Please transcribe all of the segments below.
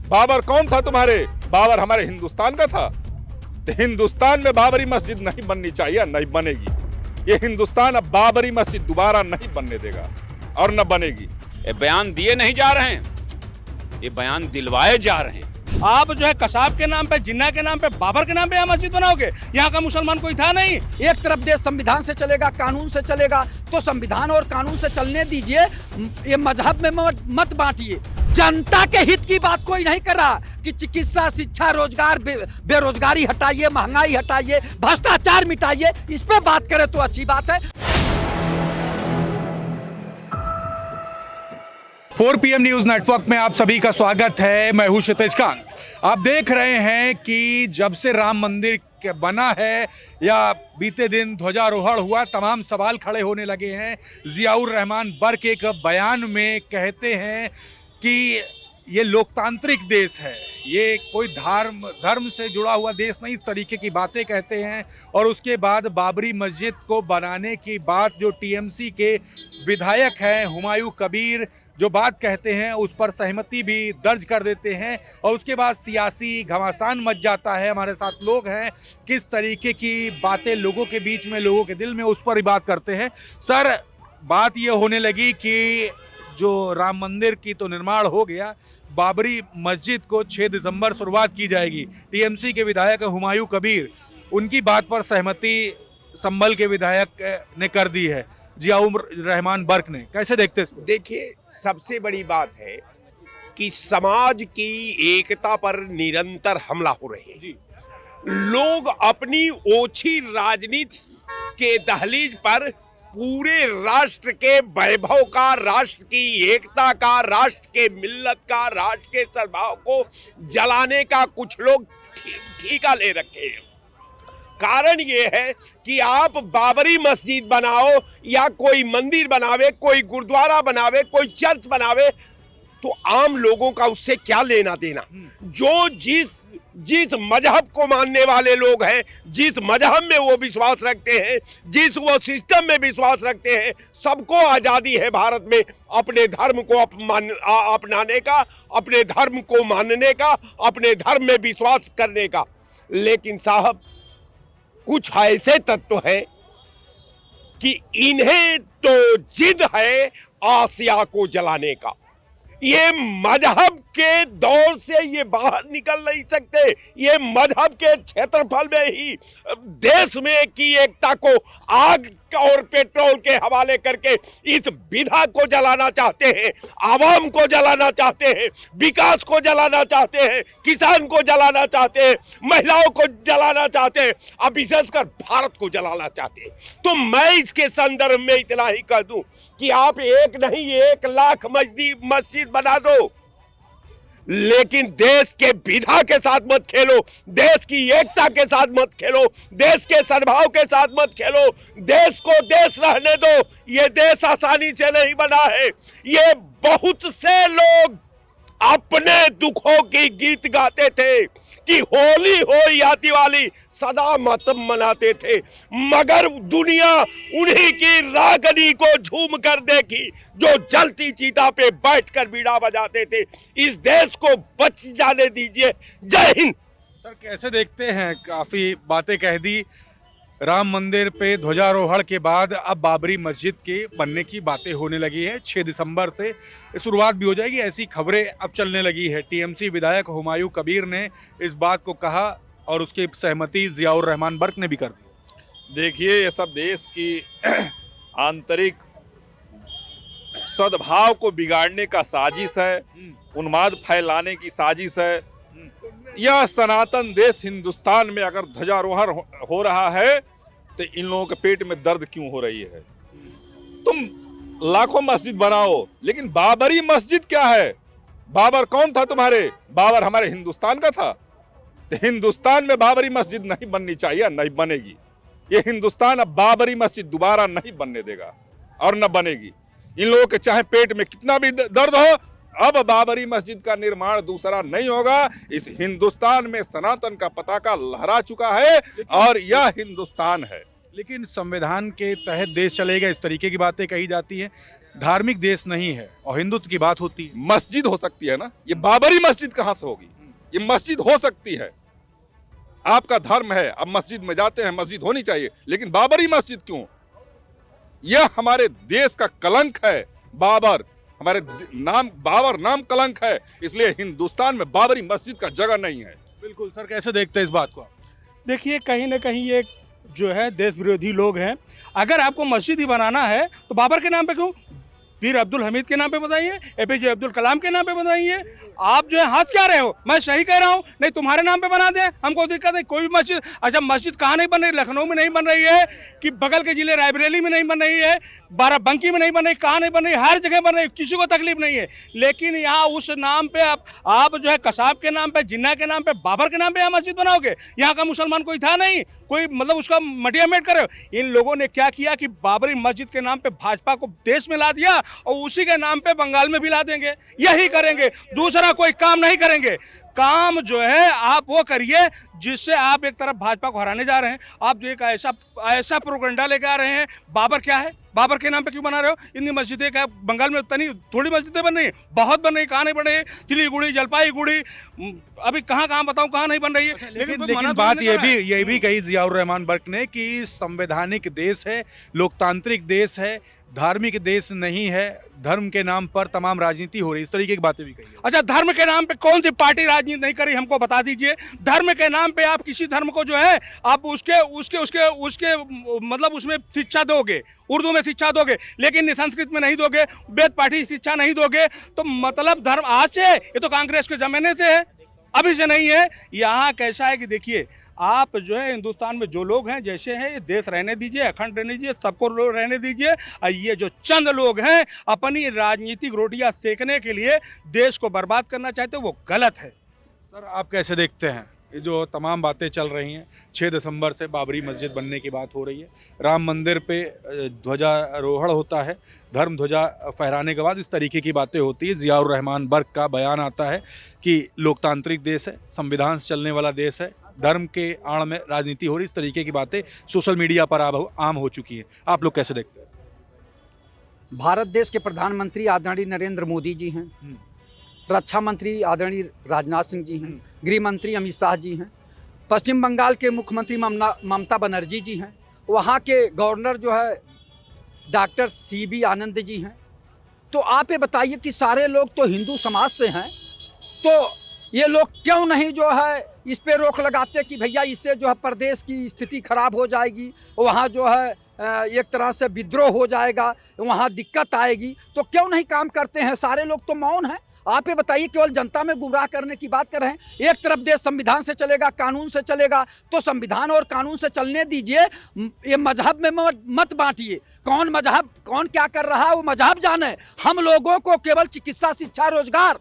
बाबर कौन था तुम्हारे? बाबर हमारे हिंदुस्तान का था। तो हिंदुस्तान में बाबरी मस्जिद नहीं बननी चाहिए, नहीं बनेगी। ये हिंदुस्तान अब बाबरी मस्जिद दोबारा नहीं बनने देगा और न बनेगी। ये बयान दिए नहीं जा रहे हैं, ये बयान दिलवाए जा रहे हैं। आप जो है कसाब के नाम पे, जिन्ना के नाम पे, बाबर के नाम पे यहाँ मस्जिद बनाओगे? यहाँ का मुसलमान कोई था नहीं। एक तरफ देश संविधान से चलेगा, कानून से चलेगा, तो संविधान और कानून से चलने दीजिए। ये मजहब में मत बांटिए। जनता के हित की बात कोई नहीं कर रहा कि चिकित्सा, शिक्षा, रोजगार, बेरोजगारी हटाइए, महंगाई हटाइए, भ्रष्टाचार मिटाइए। इस पे बात करें तो अच्छी बात है। 4 PM न्यूज नेटवर्क में आप सभी का स्वागत है। मैं हूं क्षितिज कांत। आप देख रहे हैं कि जब से राम मंदिर बना है या बीते दिन ध्वजारोहण हुआ, तमाम सवाल खड़े होने लगे हैं। जियाउर रहमान बर्क एक बयान में कहते हैं कि ये लोकतांत्रिक देश है, ये कोई धर्म से जुड़ा हुआ देश नहीं, इस तरीके की बातें कहते हैं। और उसके बाद बाबरी मस्जिद को बनाने की बात जो टीएमसी के विधायक हैं हुमायूं कबीर जो बात कहते हैं उस पर सहमति भी दर्ज कर देते हैं। और उसके बाद सियासी घमासान मच जाता है। हमारे साथ लोग हैं, किस तरीके की बातें लोगों के बीच में, लोगों के दिल में, उस पर ही बात करते हैं। सर, बात ये होने लगी कि जो राम मंदिर की तो निर्माण हो गया, बाबरी मस्जिद को 6 दिसंबर शुरुआत की जाएगी। टीएमसी के विधायक हुमायूं कबीर, उनकी बात पर सहमति संभल के विधायक ने कर दी है, जियाउर रहमान बर्क ने। कैसे देखते हैं? देखिए, सबसे बड़ी बात है कि समाज की एकता पर निरंतर हमला हो रहे हैं। लोग अपनी ओछी राजनीति के दहलीज पर पूरे राष्ट्र के वैभव का, राष्ट्र की एकता का, राष्ट्र के मिल्लत का, राष्ट्र के सद्भाव को जलाने का कुछ लोग ठीका ले रखे हैं। कारण ये है कि आप बाबरी मस्जिद बनाओ या कोई मंदिर बनावे, कोई गुरुद्वारा बनावे, कोई चर्च बनावे, तो आम लोगों का उससे क्या लेना देना। जो जिस मजहब को मानने वाले लोग हैं, जिस मजहब में वो विश्वास रखते हैं, जिस वो सिस्टम में विश्वास रखते हैं, सबको आज़ादी है भारत में अपने धर्म को अपनाने का, अपने धर्म को मानने का, अपने धर्म में विश्वास करने का। लेकिन साहब, कुछ ऐसे तत्व हैं कि इन्हें तो जिद है आसिया को जलाने का। ये मजहब के दौर से ये बाहर निकल नहीं सकते। ये मजहब के क्षेत्रफल में ही देश में की एकता को आग और पेट्रोल के हवाले करके इस विधा को जलाना चाहते हैं, आवाम को जलाना चाहते हैं, विकास को जलाना चाहते हैं, किसान को जलाना चाहते हैं, महिलाओं को जलाना चाहते हैं, अब विशेषकर भारत को जलाना चाहते हैं। तो मैं इसके संदर्भ में इतना ही कह दूं कि आप एक नहीं 1 लाख मस्जिद बना दो, लेकिन देश के विधा के साथ मत खेलो, देश की एकता के साथ मत खेलो, देश के सद्भाव के साथ मत खेलो। देश को देश रहने दो। ये देश आसानी से नहीं बना है। ये बहुत से लोग अपने दुखों की गीत गाते थे कि होली हो या दिवाली सदा मातम मनाते थे, मगर दुनिया उन्हीं की रागनी को झूम कर देखी जो जलती चीता पे बैठकर बीड़ा बजाते थे। इस देश को बच जाने दीजिए। जय हिंद। सर, कैसे देखते हैं? काफी बातें कह दी। राम मंदिर पे ध्वजारोहण के बाद अब बाबरी मस्जिद के बनने की बातें होने लगी हैं। 6 दिसंबर से शुरुआत भी हो जाएगी, ऐसी खबरें अब चलने लगी है। टीएमसी विधायक हुमायूं कबीर ने इस बात को कहा और उसकी सहमति जियाउर रहमान बर्क ने भी कर दी। देखिए, ये सब देश की आंतरिक सद्भाव को बिगाड़ने का साजिश है, उन्माद फैलाने की साजिश है। यह सनातन देश हिंदुस्तान में अगर ध्वजारोहण हो रहा है तो इन लोगों के पेट में दर्द क्यों हो रही है? तुम लाखों मस्जिद बनाओ, लेकिन बाबरी मस्जिद क्या है? बाबर कौन था तुम्हारे? बाबर हमारे हिंदुस्तान का था। तो हिंदुस्तान में बाबरी मस्जिद नहीं बननी चाहिए, नहीं बनेगी। ये हिंदुस्तान अब बाबरी मस्जिद दोबारा नहीं बनने देगा और न बनेगी। इन लोगों के चाहे पेट में कितना भी दर्द हो, अब बाबरी मस्जिद का निर्माण दूसरा नहीं होगा। इस हिंदुस्तान में सनातन का पताका लहरा चुका है और यह हिंदुस्तान है। लेकिन संविधान के तहत देश चलेगा, इस तरीके की बातें कही जाती हैं। धार्मिक देश नहीं है और हिंदुत्व की बात होती है। मस्जिद हो सकती है ना, ये बाबरी मस्जिद कहां से होगी? ये मस्जिद हो सकती है, आपका धर्म है, अब मस्जिद में जाते हैं, मस्जिद होनी चाहिए, लेकिन बाबरी मस्जिद क्यों? यह हमारे देश का कलंक है। बाबर हमारे नाम, बाबर नाम कलंक है, इसलिए हिंदुस्तान में बाबरी मस्जिद का जगह नहीं है। बिल्कुल सर, कैसे देखते हैं इस बात को आप? देखिए, कहीं ना कहीं ये जो है देश विरोधी लोग हैं। अगर आपको मस्जिद ही बनाना है तो बाबर के नाम पे क्यों? पीर अब्दुल हमीद के नाम पे बताइए, एपीजे अब्दुल कलाम के नाम पे बताइए। आप जो है हाथ क्या रहे हो? मैं सही कह रहा हूँ? नहीं, तुम्हारे नाम पे बना दें, हमको दिक्कत है। कोई भी मस्जिद, अच्छा मस्जिद कहाँ नहीं बन रही? लखनऊ में नहीं बन रही है कि बगल के जिले रायबरेली में नहीं बन रही है, बाराबंकी में नहीं बन रही, कहाँ नहीं बन रही? हर जगह बन रही, किसी को तकलीफ नहीं है। लेकिन यहाँ उस नाम पे आप जो है कसाब के नाम पे, जिन्ना के नाम पे, बाबर के नाम पे यहाँ मस्जिद बनाओगे? यहाँ का मुसलमान कोई था नहीं, कोई मतलब उसका मटिया मेट करे। इन लोगों ने क्या किया कि बाबरी मस्जिद के नाम पे भाजपा को देश में ला दिया और उसी के नाम पे बंगाल में भी ला देंगे। यही करेंगे, दूसरा कोई काम नहीं करेंगे। काम जो है आप वो करिए जिससे आप एक तरफ भाजपा को हराने जा रहे हैं। आप जो एक ऐसा प्रोपेगेंडा लेके आ रहे हैं। बाबर क्या है? बाबर के नाम पे क्यों बना रहे हो? इतनी मस्जिदें क्या बंगाल में उतनी थोड़ी मस्जिदें बन रही हैं? बहुत बन रही, कहाँ नहीं बन रही? सिलीगुड़ी, जलपाईगुड़ी, अभी कहाँ बताऊँ कहाँ नहीं बन रही है। लेकिन बात ये भी कही जियाउर रहमान बर्क ने कि संवैधानिक देश है, लोकतांत्रिक देश है, धार्मिक देश नहीं है, धर्म के नाम पर तमाम राजनीति हो रही है, इस तरीके की बातें भी कही है। अच्छा, धर्म के नाम पे कौन सी पार्टी राजनीति नहीं करी, हमको बता दीजिए। धर्म के नाम पे आप किसी धर्म को जो है आप उसके मतलब उसमें शिक्षा दोगे, उर्दू में शिक्षा दोगे, लेकिन संस्कृत में नहीं दोगे, वेद पाठी शिक्षा नहीं दोगे, तो मतलब धर्म आज से? ये तो कांग्रेस के जमाने से है, अभी से नहीं है। यहाँ कैसा है कि देखिए, आप जो है हिंदुस्तान में जो लोग हैं जैसे हैं, ये देश रहने दीजिए, अखंड रहने दीजिए, सबको रहने दीजिए। और ये जो चंद लोग हैं अपनी राजनीतिक रोटियां सेकने के लिए देश को बर्बाद करना चाहते हैं, वो गलत है। सर, आप कैसे देखते हैं ये जो तमाम बातें चल रही हैं? 6 दिसंबर से बाबरी मस्जिद बनने की बात हो रही है, राम मंदिर पे ध्वजारोहण होता है, धर्म ध्वजा फहराने के बाद इस तरीके की बातें होती है। जियाउर रहमान बर्क का बयान आता है कि लोकतांत्रिक देश है, संविधान से चलने वाला देश है, धर्म के आड़ में राजनीति हो रही, इस तरीके की बातें सोशल मीडिया पर आम हो चुकी है। आप लोग कैसे देखते हैं? भारत देश के प्रधानमंत्री आदरणीय नरेंद्र मोदी जी हैं, रक्षा मंत्री आदरणीय राजनाथ सिंह जी हैं, गृह मंत्री अमित शाह जी हैं, पश्चिम बंगाल के मुख्यमंत्री ममता बनर्जी जी हैं, वहाँ के गवर्नर जो है डॉक्टर CB आनंद जी हैं। तो आप ये बताइए कि सारे लोग तो हिंदू समाज से हैं, तो ये लोग क्यों नहीं जो है इस पे रोक लगाते कि भैया इससे जो है प्रदेश की स्थिति खराब हो जाएगी, वहाँ जो है एक तरह से विद्रोह हो जाएगा, वहाँ दिक्कत आएगी, तो क्यों नहीं काम करते हैं? सारे लोग तो मौन हैं। आप ये बताइए, केवल जनता में गुमराह करने की बात कर रहे हैं। एक तरफ देश संविधान से चलेगा, कानून से चलेगा, तो संविधान और कानून से चलने दीजिए, ये मजहब में मत बांटिए। कौन मजहब कौन क्या कर रहा है वो मजहब जाने। हम लोगों को केवल चिकित्सा, शिक्षा, रोजगार,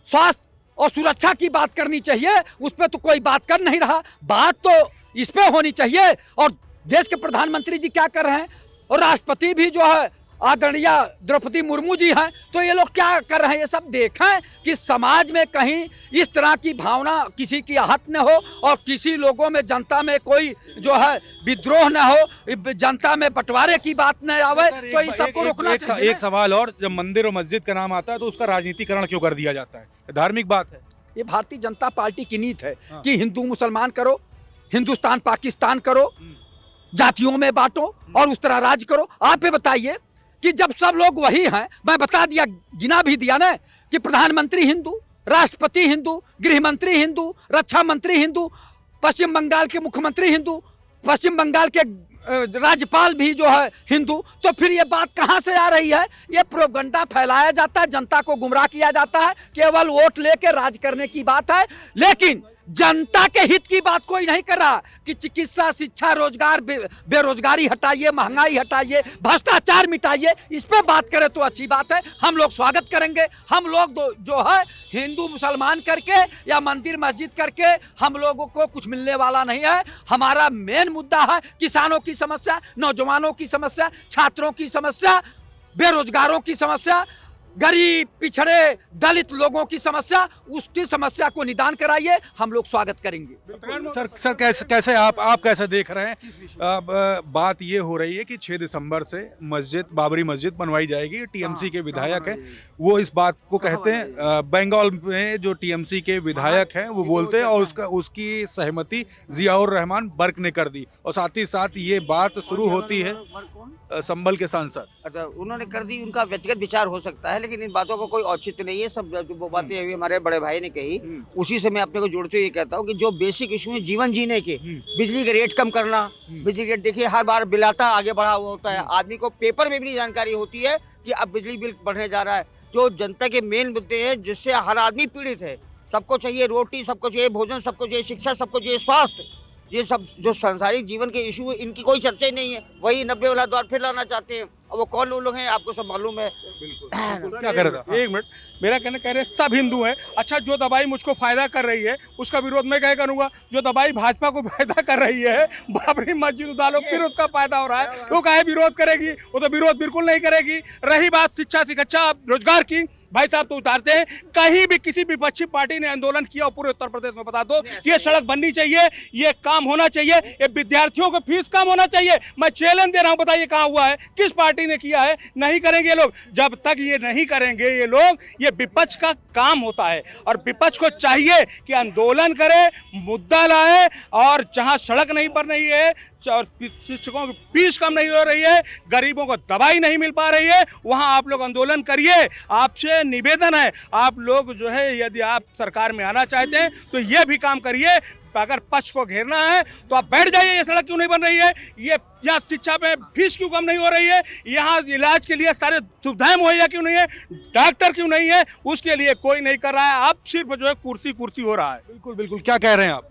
स्वास्थ्य और सुरक्षा की बात करनी चाहिए। उस पर तो कोई बात कर नहीं रहा। बात तो इस पे होनी चाहिए। और देश के प्रधानमंत्री जी क्या कर रहे हैं, और राष्ट्रपति भी जो है आदरणीय द्रौपदी मुर्मू जी हैं, तो ये लोग क्या कर रहे हैं? ये सब देखें कि समाज में कहीं इस तरह की भावना किसी की आहत न हो, और किसी लोगों में, जनता में कोई जो है विद्रोह न हो, जनता में बंटवारे की बात न आवे। तो इस सबको रोकना चाहिए। एक सवाल और, जब मंदिर और मस्जिद का नाम आता है तो उसका राजनीतिकरण क्यों कर दिया जाता है? धार्मिक बात है। ये भारतीय जनता पार्टी की नीति है कि हिंदू मुसलमान करो, हिंदुस्तान पाकिस्तान करो, जातियों में बांटो और उस तरह राज करो। आप ये बताइए कि जब सब लोग वही हैं, मैं बता दिया, गिना भी दिया ना, कि प्रधानमंत्री हिंदू, राष्ट्रपति हिंदू, गृह मंत्री हिंदू, रक्षा मंत्री हिंदू, पश्चिम बंगाल के मुख्यमंत्री हिंदू, पश्चिम बंगाल के राज्यपाल भी जो है हिंदू, तो फिर ये बात कहाँ से आ रही है? ये प्रोपगंडा फैलाया जाता है, जनता को गुमराह किया जाता है, केवल वोट लेके राज करने की बात है। लेकिन जनता के हित की बात कोई नहीं कर रहा कि चिकित्सा, शिक्षा, रोजगार, बेरोजगारी हटाइए, महंगाई हटाइए, भ्रष्टाचार मिटाइए। इस पे बात करें तो अच्छी बात है, हम लोग स्वागत करेंगे। हम लोग जो है हिंदू मुसलमान करके या मंदिर मस्जिद करके हम लोगों को कुछ मिलने वाला नहीं है। हमारा मेन मुद्दा है किसानों की समस्या, नौजवानों की समस्या, छात्रों की समस्या, बेरोजगारों की समस्या, गरीब, पिछड़े, दलित लोगों की समस्या, उसकी समस्या को निदान कराइए, हम लोग स्वागत करेंगे। सर कैसे आप कैसे देख रहे हैं? अब बात ये हो रही है कि 6 दिसंबर से बाबरी मस्जिद बनवाई जाएगी। टीएमसी के विधायक हैं, वो इस बात को कहते हैं। बंगाल में जो टीएमसी के विधायक हैं वो बोलते हैं, और उसकी सहमति जियाउर रहमान बर्क ने कर दी। और साथ ही साथ ये बात शुरू होती है संभल के सांसद। अच्छा, उन्होंने कर दी, उनका व्यक्तिगत विचार हो सकता है, लेकिन इन बातों का कोई औचित्य नहीं है। सब जो वो बातें अभी हमारे बड़े भाई ने कही, उसी से मैं अपने को जोड़ते हुए कहता हूँ कि जो बेसिक इशू है जीवन जीने के, बिजली के रेट कम करना, बिजली रेट देखिए हर बार बिल आता आगे बढ़ा हुआ होता है, आदमी को पेपर में भी नहीं जानकारी होती है कि अब बिजली बिल बढ़ने जा रहा है। जो जनता के मेन मुद्दे हैं जिससे हर आदमी पीड़ित है, सबको चाहिए रोटी, सबको चाहिए भोजन, सबको चाहिए शिक्षा, सबको चाहिए स्वास्थ्य, ये सब जो सांसारिक जीवन के इशू है इनकी कोई चर्चा ही नहीं है। वही 90 वाला दौर फिर लाना चाहते हैं, और वो कौन लोग हैं आपको सब मालूम है। क्या कर रहा था? एक मिनट, मेरा कहना कह रहे सब हिंदू हैं। अच्छा, जो दवाई मुझको फायदा कर रही है उसका विरोध मैं क्या करूंगा? जो दवाई भाजपा को फायदा कर रही है, बाबरी मस्जिद उतारो, फिर उसका फायदा हो रहा है, तो काहे विरोध करेगी? वो तो विरोध बिल्कुल नहीं करेगी। रही बात शिक्षा, रोजगार की, भाई साहब तो उतारते हैं। कहीं भी किसी विपक्षी पार्टी ने आंदोलन किया पूरे उत्तर प्रदेश में बता दो, ये सड़क बननी चाहिए, ये काम होना चाहिए, ये विद्यार्थियों को फीस कम होना चाहिए। मैं चैलेंज दे रहा हूं, बताइए कहां हुआ है? किस पार्टी ने किया है? नहीं करेंगे ये लोग। जब तक ये नहीं करेंगे ये लोग, ये विपक्ष का काम होता है, और विपक्ष को चाहिए कि आंदोलन करे, मुद्दा लाए, और जहां सड़क नहीं बन रही है और शिक्षकों की फीस कम नहीं हो रही है, गरीबों को दवाई नहीं मिल पा रही है, वहां आप लोग आंदोलन करिए। आपसे निवेदन है, आप लोग जो है यदि आप सरकार में आना चाहते हैं तो ये भी काम करिए। अगर पक्ष को घेरना है तो आप बैठ जाइए। ये सड़क क्यों नहीं बन रही है? ये यहाँ शिक्षा में फीस क्यों कम नहीं हो रही है? यहाँ इलाज के लिए सारे सुविधाएं मुहैया क्यों नहीं है? डॉक्टर क्यों नहीं है? उसके लिए कोई नहीं कर रहा है। अब सिर्फ जो है कुर्सी हो रहा है। बिल्कुल बिल्कुल, क्या कह रहे हैं आप?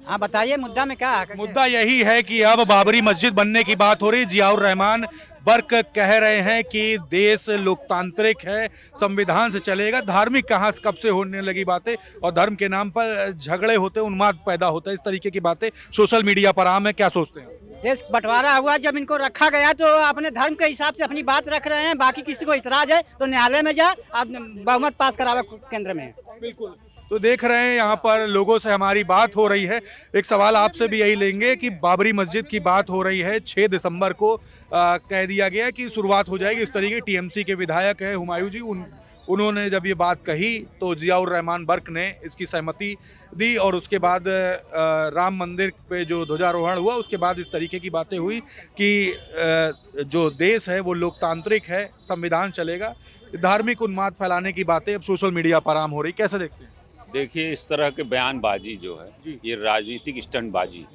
हाँ बताइए, मुद्दा में क्या है? मुद्दा यही है कि अब बाबरी मस्जिद बनने की बात हो रही। जियाउर रहमान बर्क कह रहे हैं कि देश लोकतांत्रिक है, संविधान से चलेगा। धार्मिक कहाँ कब से होने लगी बातें, और धर्म के नाम पर झगड़े होते, उन्माद पैदा होता है, इस तरीके की बातें सोशल मीडिया पर आम है। क्या सोचते हैं? देश बंटवारा हुआ, जब इनको रखा गया तो अपने धर्म के हिसाब से अपनी बात रख रहे हैं। बाकी किसी को इतराज है तो न्यायालय में जा, आप बहुमत पास करावे केंद्र में। बिल्कुल। तो देख रहे हैं यहाँ पर लोगों से हमारी बात हो रही है। एक सवाल आपसे भी यही लेंगे कि बाबरी मस्जिद की बात हो रही है, 6 दिसंबर को कह दिया गया कि शुरुआत हो जाएगी। इस तरीके टीएमसी के विधायक है हुमायूं जी, उन्होंने जब ये बात कही तो जियाउर रहमान बर्क ने इसकी सहमति दी, और उसके बाद राम मंदिर पे जो ध्वजारोहण हुआ उसके बाद इस तरीके की बातें हुई कि जो देश है वो लोकतांत्रिक है, संविधान चलेगा। धार्मिक उन्माद फैलाने की बातें अब सोशल मीडिया पर आम हो रही, कैसे देखते हैं? देखिए, इस तरह के बयानबाजी जो है ये राजनीतिक स्टंटबाजी,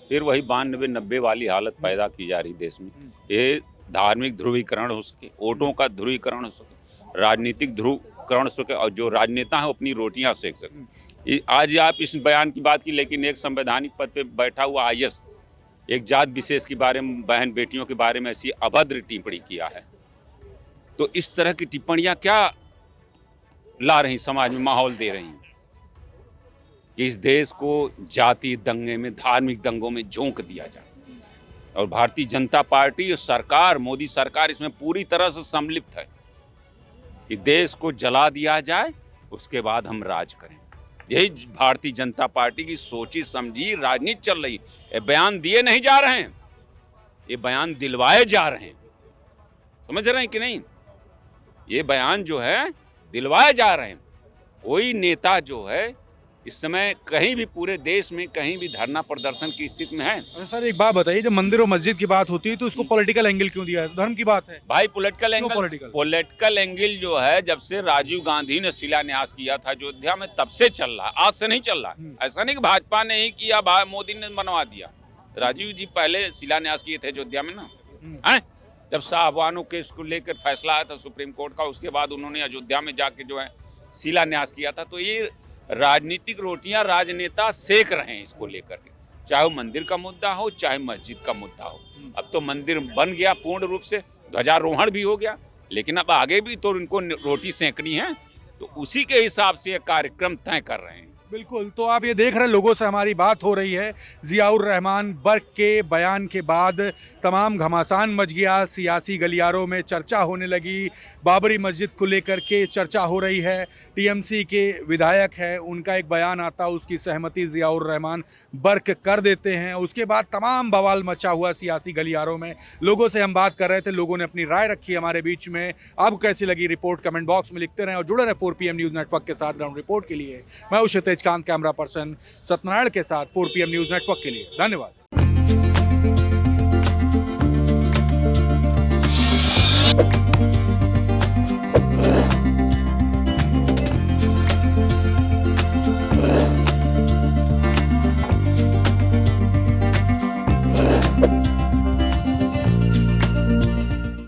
फिर वही 92-90 वाली हालत पैदा की जा रही देश में। ये धार्मिक ध्रुवीकरण हो सके, वोटों का ध्रुवीकरण हो सके, राजनीतिक ध्रुवीकरण हो सके, और जो राजनेता है अपनी रोटियां सेक सके। आज आप इस बयान की बात की, लेकिन एक संवैधानिक पद पे बैठा हुआ IAS एक जात विशेष के बारे में, बहन बेटियों के बारे में ऐसी अभद्र टिप्पणी किया है। तो इस तरह की टिप्पणियां क्या ला रही समाज में, माहौल दे रही हैं कि इस देश को जाति दंगे में, धार्मिक दंगों में झोंक दिया जाए। और भारतीय जनता पार्टी और सरकार, मोदी सरकार इसमें पूरी तरह से सम्मिलित है कि देश को जला दिया जाए, उसके बाद हम राज करें। यही भारतीय जनता पार्टी की सोची समझी राजनीति चल रही। ये बयान दिए नहीं जा रहे हैं, ये बयान दिलवाए जा रहे हैं। समझ रहे हैं कि नहीं? ये बयान जो है दिलवाए जा रहे हैं। कोई नेता जो है इस समय कहीं भी पूरे देश में कहीं भी धरना प्रदर्शन की स्थिति में है? अरे सर, एक बात बताइए, जब मंदिर और मस्जिद की बात होती है तो उसको पॉलिटिकल एंगल क्यों दिया है? धर्म की बात है भाई। पॉलिटिकल एंगल जो है जब से राजीव गांधी ने शिलान्यास किया था अयोध्या में, तब से चल रहा, आज से नहीं चल रहा। ऐसा नहीं कि भाजपा ने ही किया, मोदी ने बनवा दिया। राजीव जी पहले शिलान्यास किए थे अयोध्या में ना, जब साहबानों के इसको लेकर फैसला आया था सुप्रीम कोर्ट का, उसके बाद उन्होंने अयोध्या में जाके जो है शिलान्यास किया था। तो ये राजनीतिक रोटियां राजनेता सेक रहे हैं इसको लेकर के, चाहे वो मंदिर का मुद्दा हो चाहे मस्जिद का मुद्दा हो। अब तो मंदिर बन गया पूर्ण रूप से, ध्वजारोहण भी हो गया, लेकिन अब आगे भी तो इनको रोटी सेकनी है, तो उसी के हिसाब से ये कार्यक्रम तय कर रहे हैं। बिल्कुल, तो आप ये देख रहे हैं लोगों से हमारी बात हो रही है। ज़ियाउर रहमान बर्क के बयान के बाद तमाम घमासान मच गया, सियासी गलियारों में चर्चा होने लगी, बाबरी मस्जिद को लेकर के चर्चा हो रही है। टीएमसी के विधायक हैं, उनका एक बयान आता, उसकी सहमति ज़ियाउर रहमान बर्क कर देते हैं। उसके बाद तमाम बवाल मचा हुआ सियासी गलियारों में। लोगों से हम बात कर रहे थे, लोगों ने अपनी राय रखी हमारे बीच में। आपको कैसी लगी रिपोर्ट कमेंट बॉक्स में लिखते रहें और जुड़े रहें 4 PM न्यूज़ नेटवर्क के साथ ग्राउंड रिपोर्ट के लिए। मैं हूं क्षितिज कांत, कैमरा पर्सन सत्यनारायण के साथ 4 PM न्यूज़ नेटवर्क के लिए। धन्यवाद।